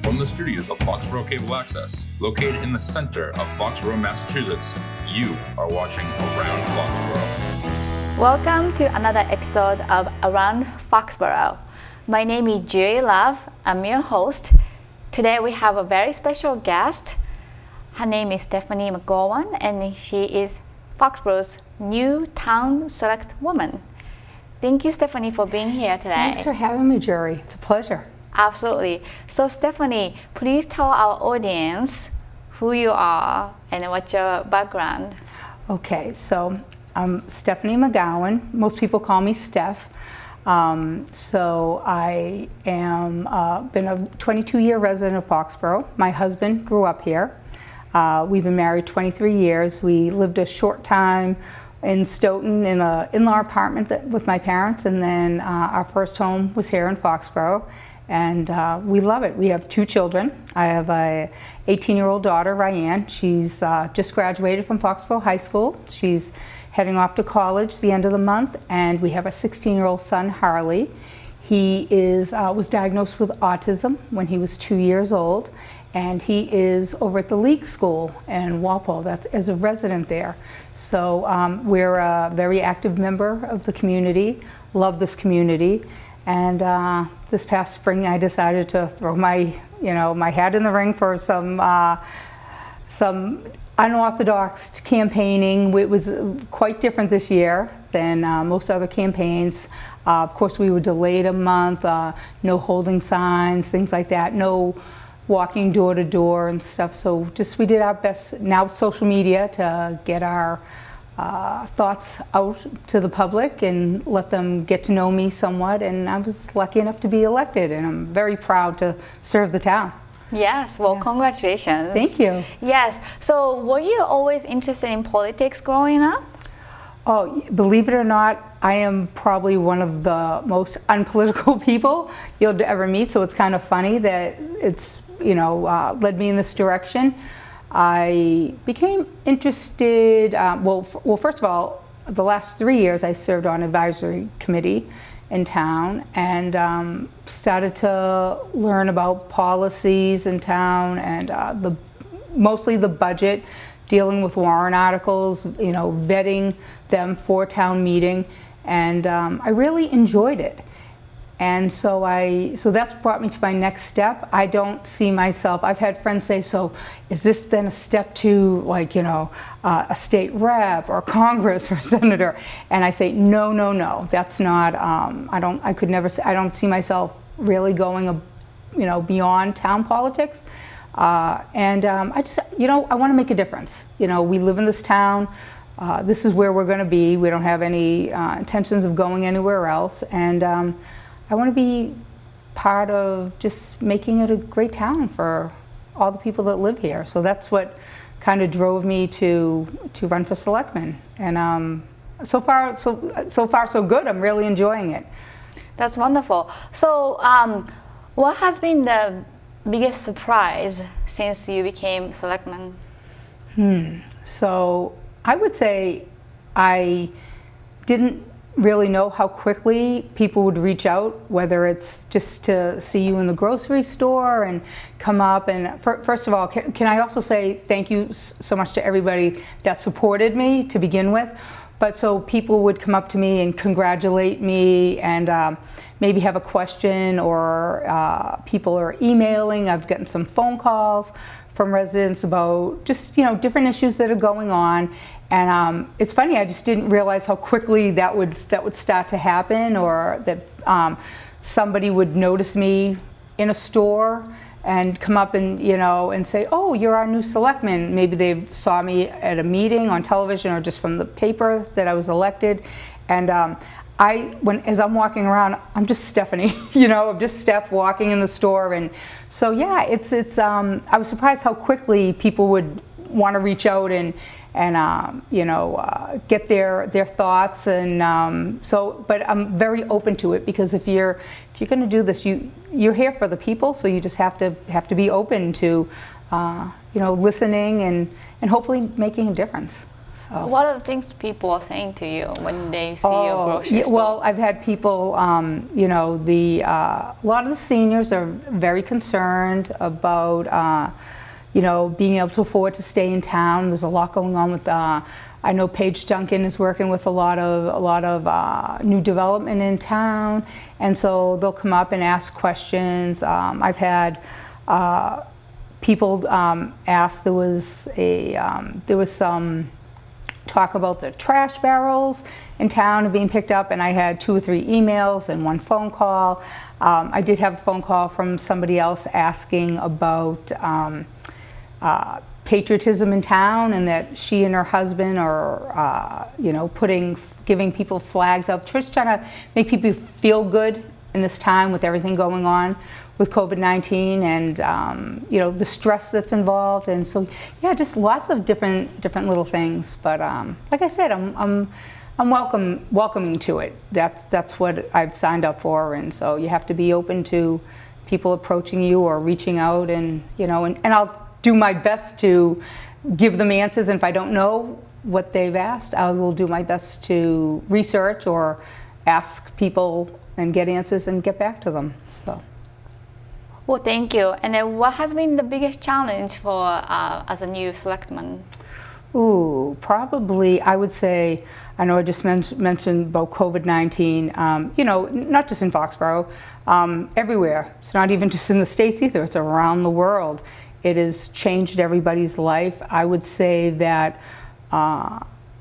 From the studios of Foxboro Cable Access, located in the center of Foxborough, Massachusetts, you are watching Around Foxborough. Welcome to another episode of Around Foxborough. My name is Julie Love. I'm your host. Today we have a very special guest. Her name is Stephanie McGowan, and she is Foxborough's new town Selectwoman. Thank you, Stephanie, for being here today. Thanks for having me, Jury. It's a pleasure. Absolutely. So, Stephanie, please tell our audience who you are and what's your background. Okay, so I'm Stephanie McGowan. Most people call me Steph. So I am been a 22-year resident of Foxborough. My husband grew up here. We've been married 23 years. We lived a short time in Stoughton in an in-law apartment with my parents, and then our first home was here in Foxborough. And we love it. We have two children. I have a 18-year-old daughter, Ryan. She's just graduated from Foxborough High School. She's heading off to college the end of the month. And we have a 16-year-old son, Harley. He was diagnosed with autism when he was 2 years old. And he is over at the League School in Walpole, that's as a resident there. So we're a very active member of the community, love this community. And this past spring, I decided to throw my hat in the ring for some unorthodox campaigning. It was quite different this year than most other campaigns. Of course, we were delayed a month. No holding signs, things like that. No walking door to door and stuff. So we did our best now with social media to get our thoughts out to the public and let them get to know me somewhat, and I was lucky enough to be elected, and I'm very proud to serve the town. Yes, well, congratulations. Thank you. Yes, so were you always interested in politics growing up? Oh, believe it or not, I am probably one of the most unpolitical people you'll ever meet, so it's kind of funny that it's led me in this direction. I became interested, well, first of all, the last 3 years I served on advisory committee in town and started to learn about policies in town and mostly the budget, dealing with warrant articles, vetting them for town meeting, and I really enjoyed it. And so that's brought me to my next step. I don't see myself, I've had friends say, so is this then a step to a state rep or Congress or a senator? And I say, no, that's not, I don't see myself really going, beyond town politics. I want to make a difference. We live in this town. This is where we're going to be. We don't have any intentions of going anywhere else. And I want to be part of just making it a great town for all the people that live here. So that's what kind of drove me to run for selectman. And so far so good. I'm really enjoying it. That's wonderful. So what has been the biggest surprise since you became selectman? So I would say I didn't really know how quickly people would reach out, whether it's just to see you in the grocery store and come up. And first of all, can I also say thank you so much to everybody that supported me to begin with. But so people would come up to me and congratulate me and maybe have a question, or people are emailing. I've gotten some phone calls from residents about just different issues that are going on. And it's funny, I just didn't realize how quickly that would start to happen, or that somebody would notice me in a store and come up and and say, oh, you're our new selectman. Maybe they saw me at a meeting on television or just from the paper that I was elected. And as I'm walking around, I'm just Stephanie, I'm just Steph walking in the store. And so yeah, it's I was surprised how quickly people would want to reach out and get their thoughts, and but I'm very open to it, because if you're going to do this, you're here for the people, so you just have to be open to listening and hopefully making a difference. So. What are the things people are saying to you when they see your grocery store? Well, I've had people, you know, a lot of the seniors are very concerned about, you know, being able to afford to stay in town. There's a lot going on with. I know Paige Duncan is working with a lot of new development in town, and so they'll come up and ask questions. I've had people ask. There was some talk about the trash barrels in town and being picked up, and I had 2 or 3 emails and 1 phone call. I did have a phone call from somebody else asking about patriotism in town, and that she and her husband are, you know, giving people flags out, just trying to make people feel good in this time with everything going on with COVID-19 and you know, the stress that's involved. And so, yeah, just lots of different little things. But like I said, I'm welcoming to it. That's what I've signed up for, and so you have to be open to people approaching you or reaching out, and you know, and I'll do my best to give them answers. And if I don't know what they've asked, I will do my best to research or ask people and get answers and get back to them. So. Well, thank you. And then what has been the biggest challenge for as a new selectman? Ooh, probably I would say, I know I just mentioned about COVID-19, you know, not just in Foxborough, everywhere. It's not even just in the States either, it's around the world. It has changed everybody's life. I would say that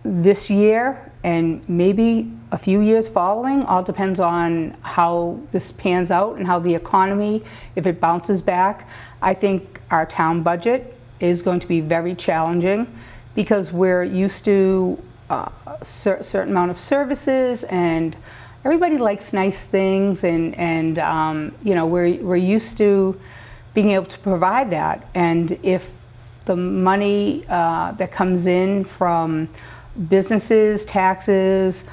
this year and maybe a few years following, all depends on how this pans out and how the economy, if it bounces back. I think our town budget is going to be very challenging because we're used to a certain amount of services, and everybody likes nice things, and you know, we're used to being able to provide that. And if the money that comes in from businesses, taxes,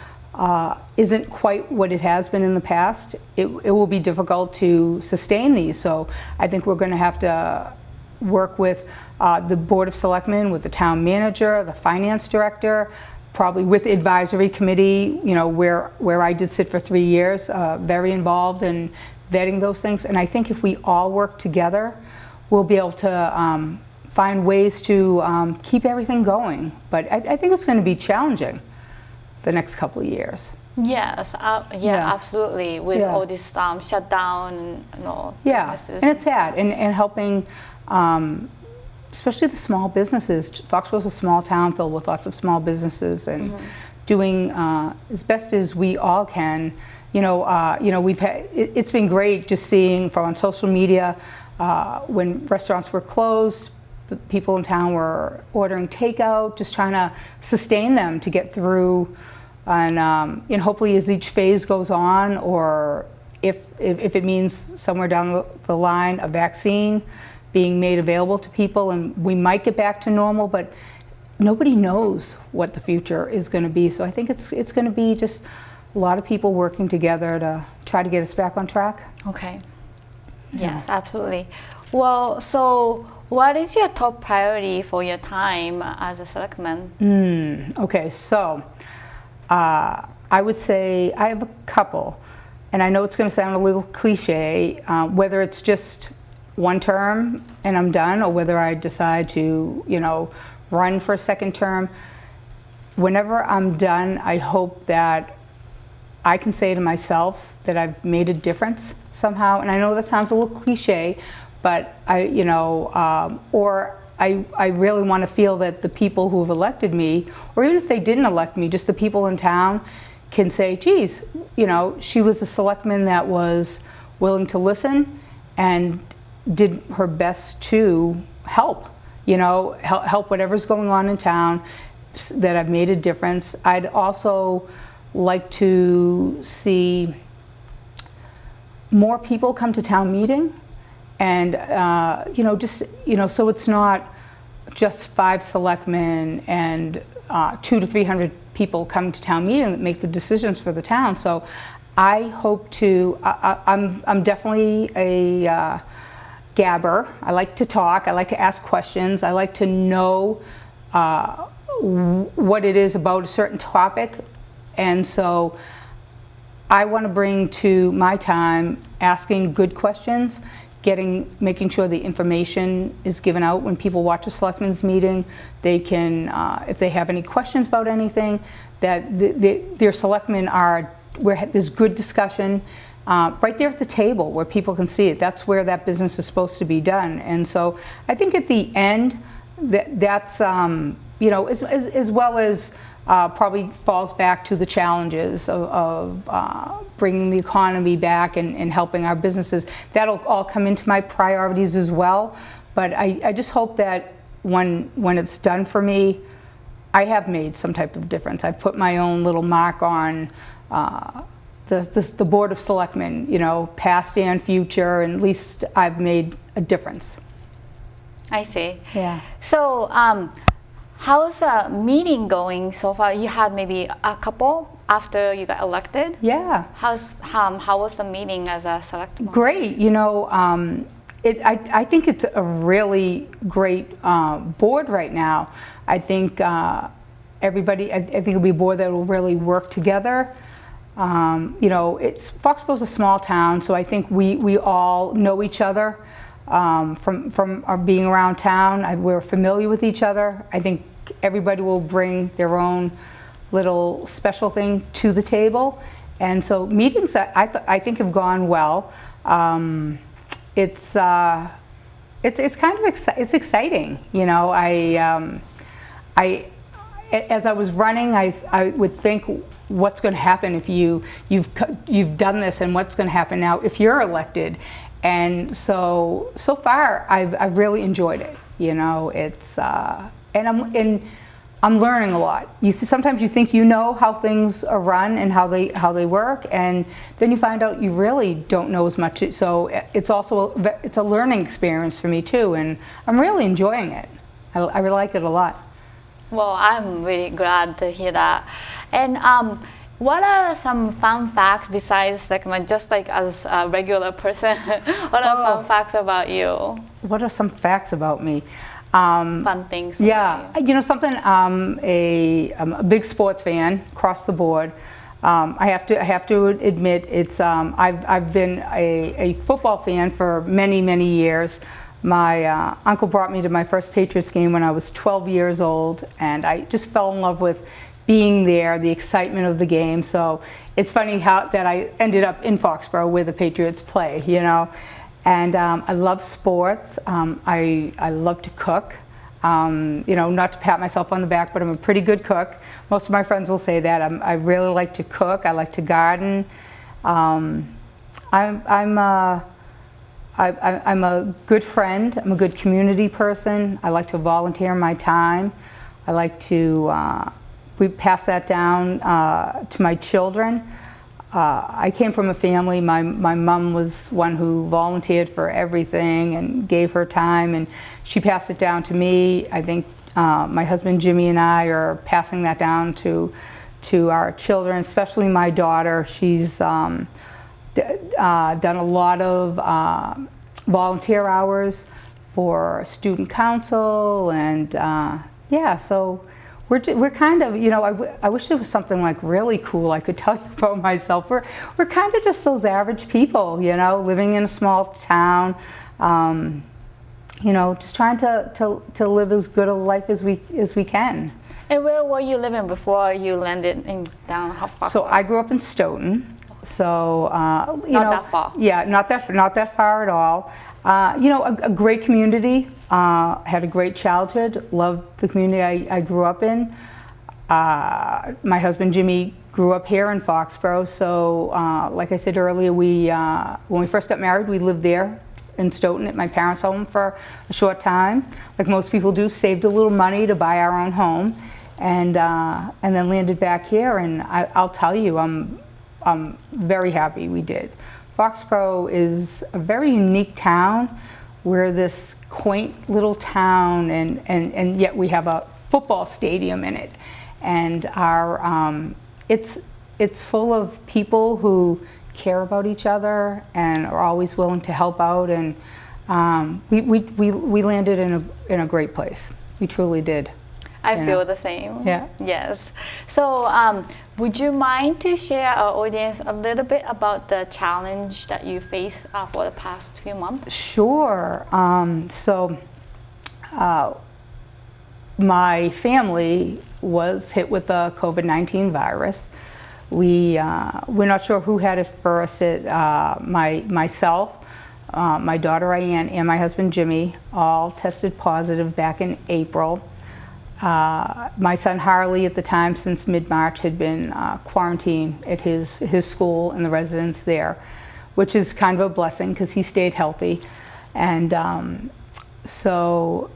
isn't quite what it has been in the past, it will be difficult to sustain these. So I think we're going to have to work with the Board of Selectmen, with the town manager, the finance director, probably with the advisory committee, you know, where I did sit for 3 years, very involved in vetting those things. And I think if we all work together, we'll be able to find ways to keep everything going. But I think it's going to be challenging the next couple of years. Yes, yeah, absolutely. With all this shutdown and all businesses. And it's sad. And helping, especially the small businesses. Foxborough's a small town filled with lots of small businesses, and doing as best as we all can. You know, we've had. It's been great just seeing from on social media when restaurants were closed. The people in town were ordering takeout, just trying to sustain them to get through. And you know, hopefully as each phase goes on, or if it means somewhere down the line a vaccine being made available to people, and we might get back to normal, but nobody knows what the future is going to be. So I think it's going to be just a lot of people working together to try to get us back on track. Okay. Yes, absolutely. Well, so what is your top priority for your time as a selectman? Okay, so I would say I have a couple, and I know it's going to sound a little cliche, whether it's just one term and I'm done, or whether I decide to, you know, run for a second term. Whenever I'm done, I hope that I can say to myself that I've made a difference somehow. And I know that sounds a little cliche, but I really want to feel that the people who have elected me, or even if they didn't elect me, just the people in town can say, geez, you know, she was a selectman that was willing to listen and did her best to help, you know, help whatever's going on in town, that I've made a difference. I'd also like to see more people come to town meeting, and you know, just, you know, so it's not just 5 selectmen and 200 to 300 people come to town meeting that make the decisions for the town. So I hope to. I'm definitely a gabber. I like to talk. I like to ask questions. I like to know what it is about a certain topic. And so I want to bring to my time asking good questions, making sure the information is given out when people watch a selectmen's meeting. They can, if they have any questions about anything, that their selectmen are, where there's good discussion right there at the table where people can see it. That's where that business is supposed to be done. And so I think at the end, that's, you know, as well as probably falls back to the challenges of bringing the economy back and helping our businesses. That'll all come into my priorities as well. But I just hope that when it's done for me, I have made some type of difference. I've put my own little mark on the Board of Selectmen, you know, past and future, and at least I've made a difference. I see. Yeah. So how's the meeting going so far? You had maybe a couple after you got elected? Yeah. How was the meeting as a selectman? Great. You know, I think it's a really great board right now. I think everybody, I think it'll be a board that will really work together. You know, Foxborough's a small town, so I think we all know each other from our being around town. We're familiar with each other. I think everybody will bring their own little special thing to the table, and so meetings I think have gone well. It's kind of it's exciting, you know. As I was running, I would think, what's going to happen if you've done this, and what's going to happen now if you're elected. And so far I've really enjoyed it. You know, it's and I'm learning a lot. Sometimes you think you know how things are run and how they work, and then you find out you really don't know as much. So it's also a learning experience for me too, and I'm really enjoying it. I really like it a lot. Well, I'm really glad to hear that. And what are some fun facts besides just like as a regular person? What are fun facts about you? What are some facts about me? Fun things. Yeah, you know something. I'm a big sports fan across the board. I have to admit, it's I've been a football fan for many years. My uncle brought me to my first Patriots game when I was 12 years old, and I just fell in love with being there, the excitement of the game. So it's funny that I ended up in Foxborough where the Patriots play, you know. And I love sports. I love to cook. You know, not to pat myself on the back, but I'm a pretty good cook. Most of my friends will say that. I really like to cook. I like to garden. I'm a good friend. I'm a good community person. I like to volunteer my time. I like to we pass that down to my children. I came from a family. My mom was one who volunteered for everything and gave her time, and she passed it down to me. I think my husband Jimmy and I are passing that down to our children, especially my daughter. She's done a lot of volunteer hours for student council, and yeah, so we're kind of, you know, I wish there was something like really cool I could tell you about myself. We're kind of just those average people, you know, living in a small town, you know, just trying to live as good a life as we can. And where were you living before you landed in down Foxborough? So I grew up in Stoughton. So you not know, that far. Yeah, not that far at all. You know, a great community. Had a great childhood. Loved the community I grew up in. My husband Jimmy grew up here in Foxborough. So, like I said earlier, when we first got married, we lived there in Stoughton at my parents' home for a short time. Like most people do, saved a little money to buy our own home, and then landed back here. And I'll tell you, I'm very happy we did. Foxborough is a very unique town. We're this quaint little town, and yet we have a football stadium in it. And it's full of people who care about each other and are always willing to help out. And we landed in a great place. We truly did. I feel the same. Yeah. Yes. So would you mind to share our audience a little bit about the challenge that you faced for the past few months? Sure. My family was hit with the COVID-19 virus. We're not sure who had it first. Myself, my daughter Ian, and my husband Jimmy all tested positive back in April. My son Harley, at the time, since mid-March, had been quarantined at his school and the residence there, which is kind of a blessing because he stayed healthy. And so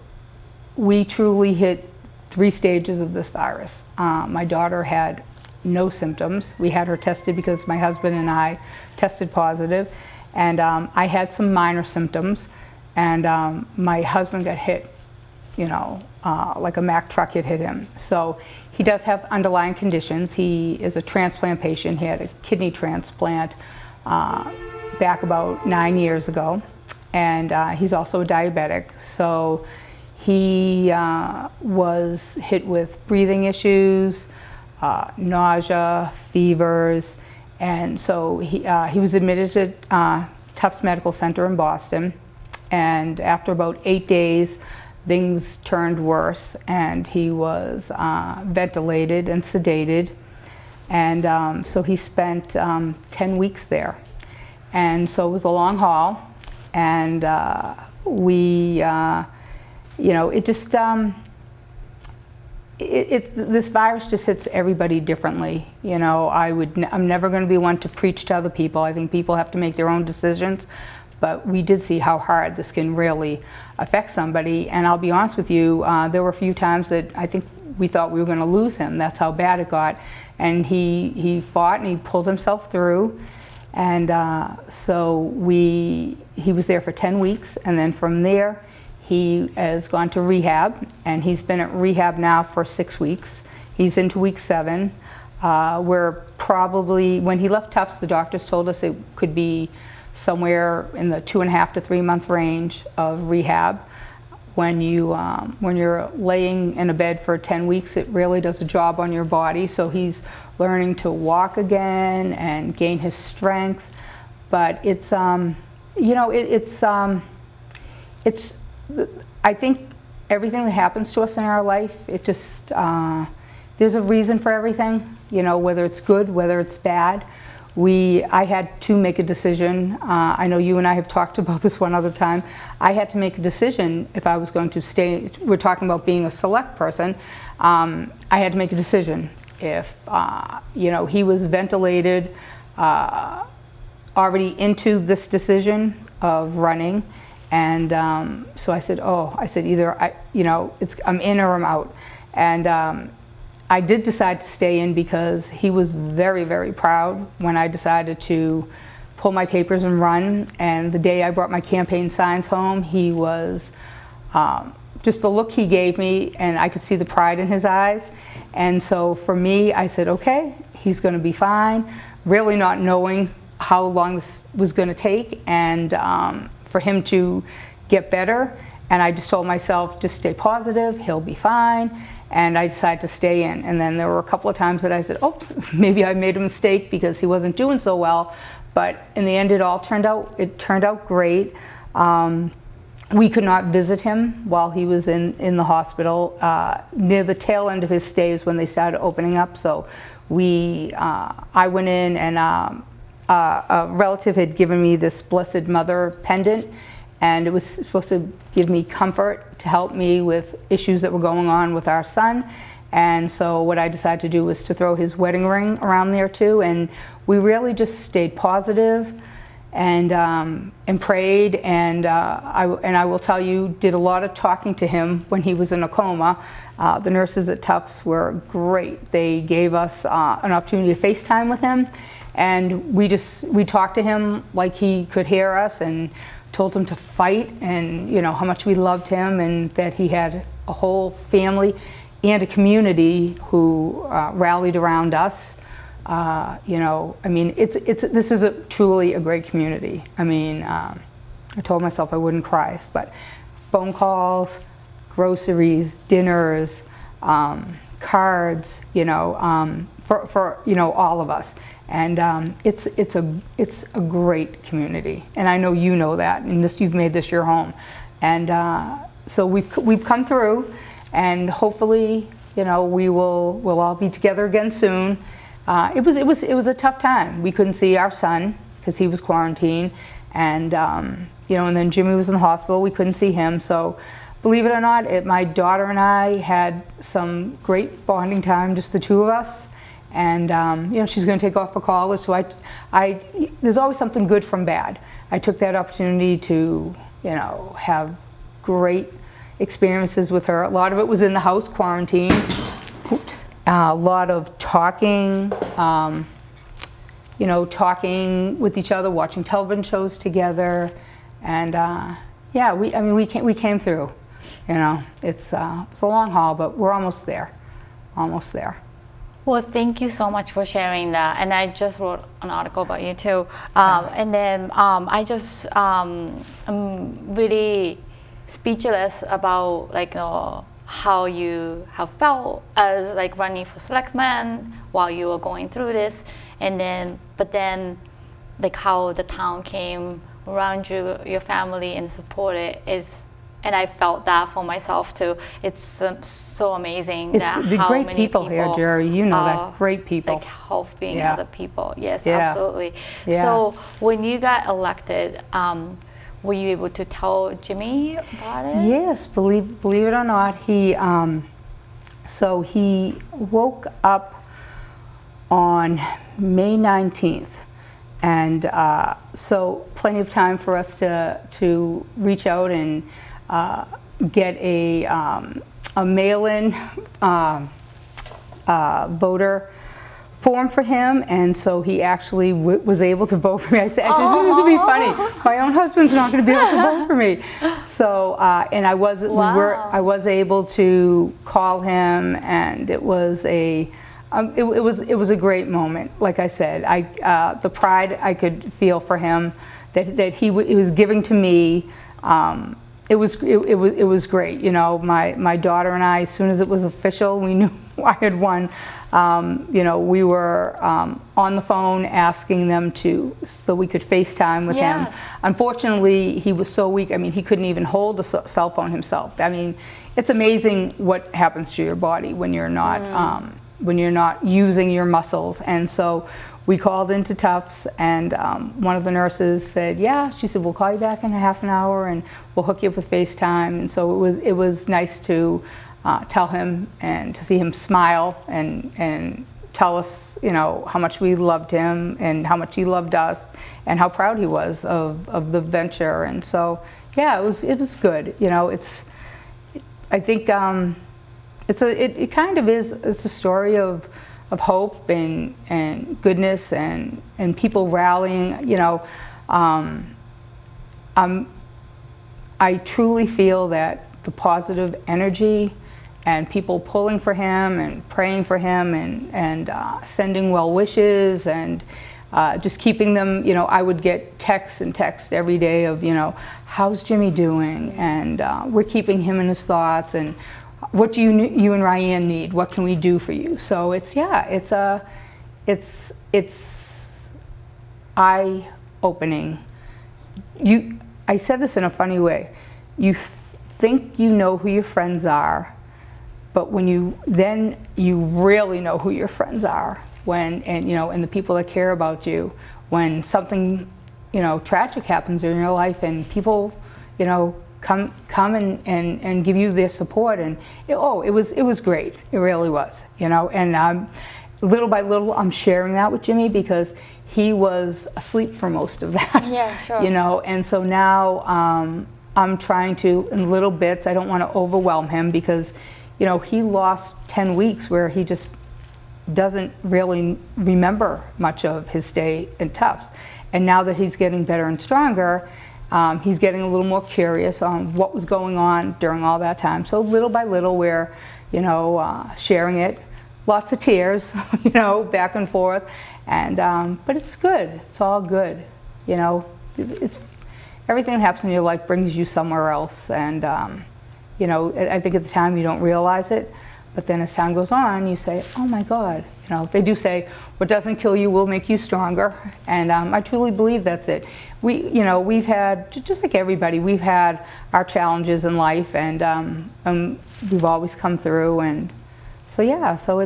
we truly hit 3 stages of this virus. My daughter had no symptoms. We had her tested because my husband and I tested positive. And I had some minor symptoms. And my husband got hit, like a Mack truck had hit him. So he does have underlying conditions. He is a transplant patient. He had a kidney transplant back about 9 years ago. And he's also a diabetic. So he was hit with breathing issues, nausea, fevers, and so he was admitted to Tufts Medical Center in Boston. And after about 8 days, things turned worse, and he was ventilated and sedated. And so he spent 10 weeks there. And so it was a long haul, and this virus just hits everybody differently. I'm never going to be one to preach to other people. I think people have to make their own decisions. But we did see how hard this can really affect somebody. And I'll be honest with you, there were a few times that I think we thought we were going to lose him. That's how bad it got. And he fought and he pulled himself through. And so he was there for 10 weeks. And then from there, he has gone to rehab, and he's been at rehab now for 6 weeks. He's into week 7. We're probably, when he left Tufts, the doctors told us it could be somewhere in the 2.5 to 3 month range of rehab. When you're laying in a bed for 10 weeks, it really does a job on your body. So he's learning to walk again and gain his strength. But it's I think everything that happens to us in our life, it just, there's a reason for everything, whether it's good, whether it's bad. I had to make a decision. I know you and I have talked about this one other time. I had to make a decision if I was going to stay. We're talking about being a select person. I had to make a decision. If, he was ventilated, already into this decision of running. And so I said, either I'm in or I'm out. And I did decide to stay in because he was very, very proud when I decided to pull my papers and run. And the day I brought my campaign signs home, he was, just the look he gave me, and I could see the pride in his eyes. And so for me, I said, okay, he's going to be fine, really not knowing how long this was going to take, and for him to get better. And I just told myself, just stay positive, he'll be fine. And I decided to stay in. And then there were a couple of times that I said, oops, maybe I made a mistake because he wasn't doing so well. But in the end, it turned out great. We could not visit him while he was in the hospital. Near the tail end of his stays when they started opening up. So I went in, and a relative had given me this Blessed Mother pendant, and it was supposed to give me comfort to help me with issues that were going on with our son. And so what I decided to do was to throw his wedding ring around there too, and we really just stayed positive and prayed, and I will tell you, did a lot of talking to him when he was in a coma. The nurses at Tufts were great. They gave us an opportunity to FaceTime with him, and we talked to him like he could hear us, and told him to fight, and how much we loved him, and that he had a whole family and a community who rallied around us. This is truly a great community. I told myself I wouldn't cry, but phone calls, groceries, dinners, cards, for all of us. And it's a great community, and I know you know that, and you've made this your home. And so we've come through, and hopefully, we'll all be together again soon. It was a tough time. We couldn't see our son because he was quarantined, and and then Jimmy was in the hospital. We couldn't see him. So, believe it or not, my daughter and I had some great bonding time, just the two of us. And she's going to take off for college, so I there's always something good from bad. I took that opportunity to have great experiences with her. A lot of it was in the house, quarantine. Oops. A lot of talking, talking with each other, watching television shows together, and we came through. It's a long haul, but we're almost there. Almost there. Well, thank you so much for sharing that. And I just wrote an article about you too. And then I just am really speechless about how you have felt as running for selectman while you were going through this, but then how the town came around you, your family, and supported is. And I felt that for myself too. It's so amazing that the how great many people here, Jerry. You know that, great people. Helping other people. Yes, Yeah. absolutely. Yeah. So when you got elected, were you able to tell Jimmy about it? Yes, believe it or not, he woke up on May 19th. And so plenty of time for us to reach out and get a mail-in voter form for him, and so he actually was able to vote for me. I said, this is going to be funny. My own husband's not going to be able to vote for me. So, and I was able to call him, and it was a great moment. Like I said, the pride I could feel for him that he was giving to me. It was great. My daughter and I, as soon as it was official, we knew I had won. We were on the phone asking them so we could FaceTime with him. Unfortunately, he was so weak. He couldn't even hold a cell phone himself. It's amazing what happens to your body when you're not using your muscles. And so we called into Tufts, and one of the nurses said, she said, we'll call you back in a half an hour and we'll hook you up with FaceTime. And so it was nice to tell him and to see him smile and tell us, how much we loved him and how much he loved us and how proud he was of the venture. And so, it was good. I think it kind of is. It's a story of hope and goodness and people rallying. I truly feel that the positive energy and people pulling for him and praying for him and sending well wishes and just keeping them. I would get texts every day of how's Jimmy doing, and we're keeping him in his thoughts, and what do you and Ryan need? What can we do for you? So it's eye-opening. I said this in a funny way. You think you know who your friends are, but when you really know who your friends are and the people that care about you. When something tragic happens in your life and people come and give you their support, and it was great. It really was, and little by little I'm sharing that with Jimmy because he was asleep for most of that. Yeah, sure. And so now I'm trying to, in little bits. I don't want to overwhelm him because he lost 10 weeks where he just doesn't really remember much of his stay in Tufts, and now that he's getting better and stronger, he's getting a little more curious on what was going on during all that time. So little by little, we're, sharing it. Lots of tears, back and forth, and but it's good. It's all good. It's everything that happens in your life brings you somewhere else, and I think at the time you don't realize it, But then as time goes on, you say, oh my God, you know, they do say, what doesn't kill you will make you stronger. And I truly believe that's it. You know, we've had, just like everybody, we've had our challenges in life, and we've always come through. And so yeah, so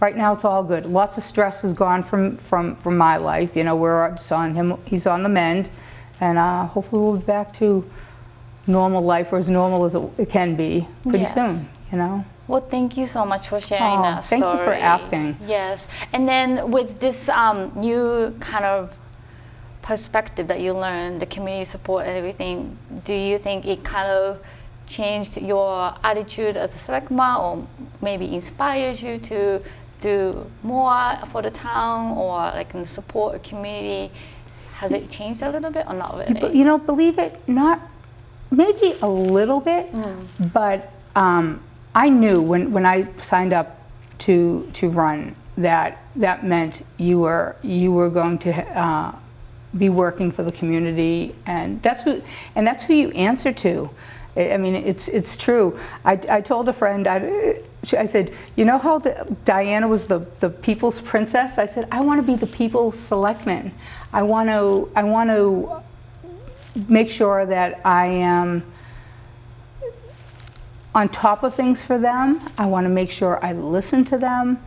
right now it's all good. Lots of stress has gone from my life. You know, we're just on him, he's on the mend, and hopefully we'll be back to normal life, or as normal as it can be pretty soon, you know. Well, thank you so much for sharing that story. Thank you for asking. Yes, and then with this new kind of perspective that you learned, the community support and everything, do you think it kind of changed your attitude as a selectman, or maybe inspires you to do more for the town, or like in support a community? Has it changed a little bit or not really? You know, believe it, not maybe a little bit, but I knew when I signed up to run that meant you were going to be working for the community, and that's who you answer to. I mean, it's true. I told a friend, I said, you know how Diana was the people's princess? I said, I want to be the people's selectman. I want to make sure that I am on top of things for them. I want to make sure I listen to them.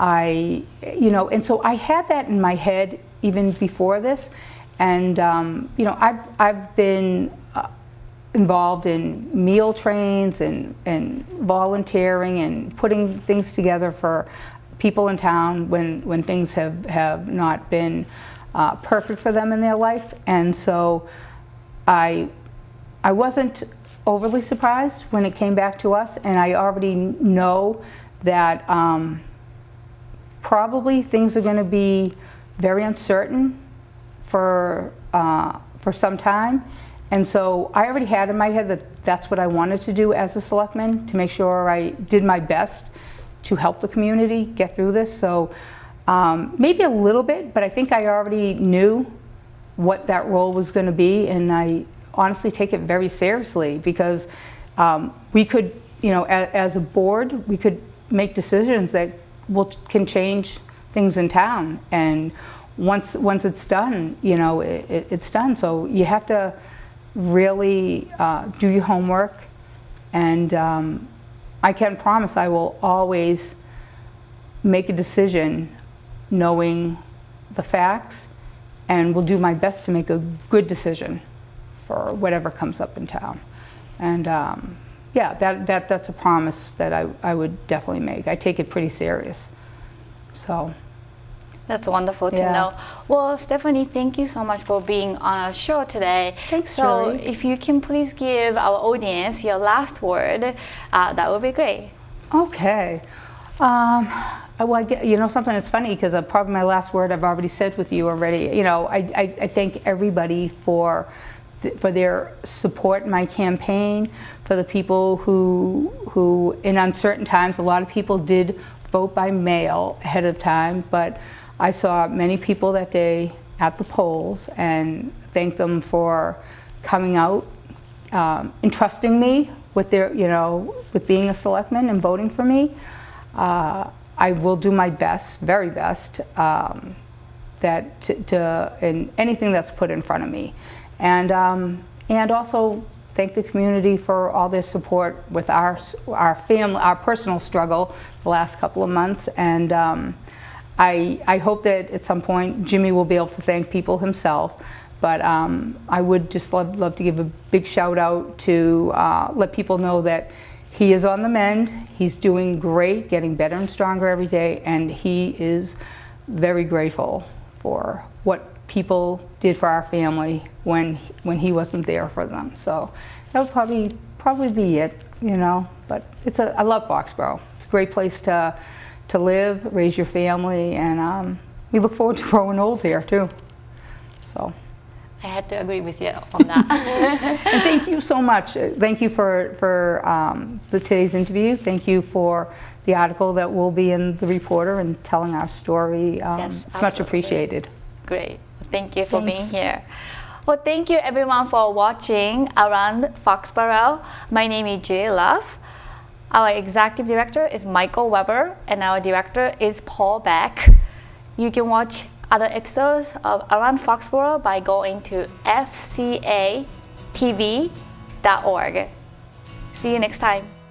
You know, and so I had that in my head even before this. And you know, I've been involved in meal trains and volunteering and putting things together for people in town when things have not been perfect for them in their life. And so I wasn't overly surprised when it came back to us, and I already know that probably things are going to be very uncertain for some time. And so I already had in my head that that's what I wanted to do as a selectman, to make sure I did my best to help the community get through this. So maybe a little bit, but I think I already knew what that role was going to be, and I honestly take it very seriously, because we could, you know, as a board, we could make decisions that can change things in town. And once it's done, you know, it's done. So you have to really do your homework, and I can promise I will always make a decision knowing the facts, and will do my best to make a good decision for whatever comes up in town. And yeah, that's a promise that I would definitely make. I take it pretty serious. So. That's wonderful to know. Well, Stephanie, thank you so much for being on our show today. Thanks, So Julie. if you can please give our audience your last word, that would be great. Okay. Well, you know, something that's funny, because probably my last word I've already said with you already. You know, I thank everybody for their support in my campaign, for the people who in uncertain times, a lot of people did vote by mail ahead of time, but I saw many people that day at the polls, and thank them for coming out, entrusting me with their, you know, with being a selectman and voting for me. I will do my best, very best, in anything that's put in front of me, and also thank the community for all their support with our family, our personal struggle the last couple of months. And I hope that at some point Jimmy will be able to thank people himself. But I would just love to give a big shout out to let people know that he is on the mend. He's doing great, getting better and stronger every day, and he is very grateful for what people did for our family when he wasn't there for them. So that would probably be it, you know. But I love Foxborough. It's a great place to live, raise your family, and we look forward to growing old here too. So. I had to agree with you on that. And thank you so much. Thank you for today's interview. Thank you for the article that will be in the Reporter and telling our story. Yes, it's much appreciated. Great. Thank you for being here. Well, thank you everyone for watching Around Foxborough. My name is Jay Love. Our executive director is Michael Weber, and our director is Paul Beck. You can watch other episodes of Around Foxborough by going to fcatv.org. See you next time.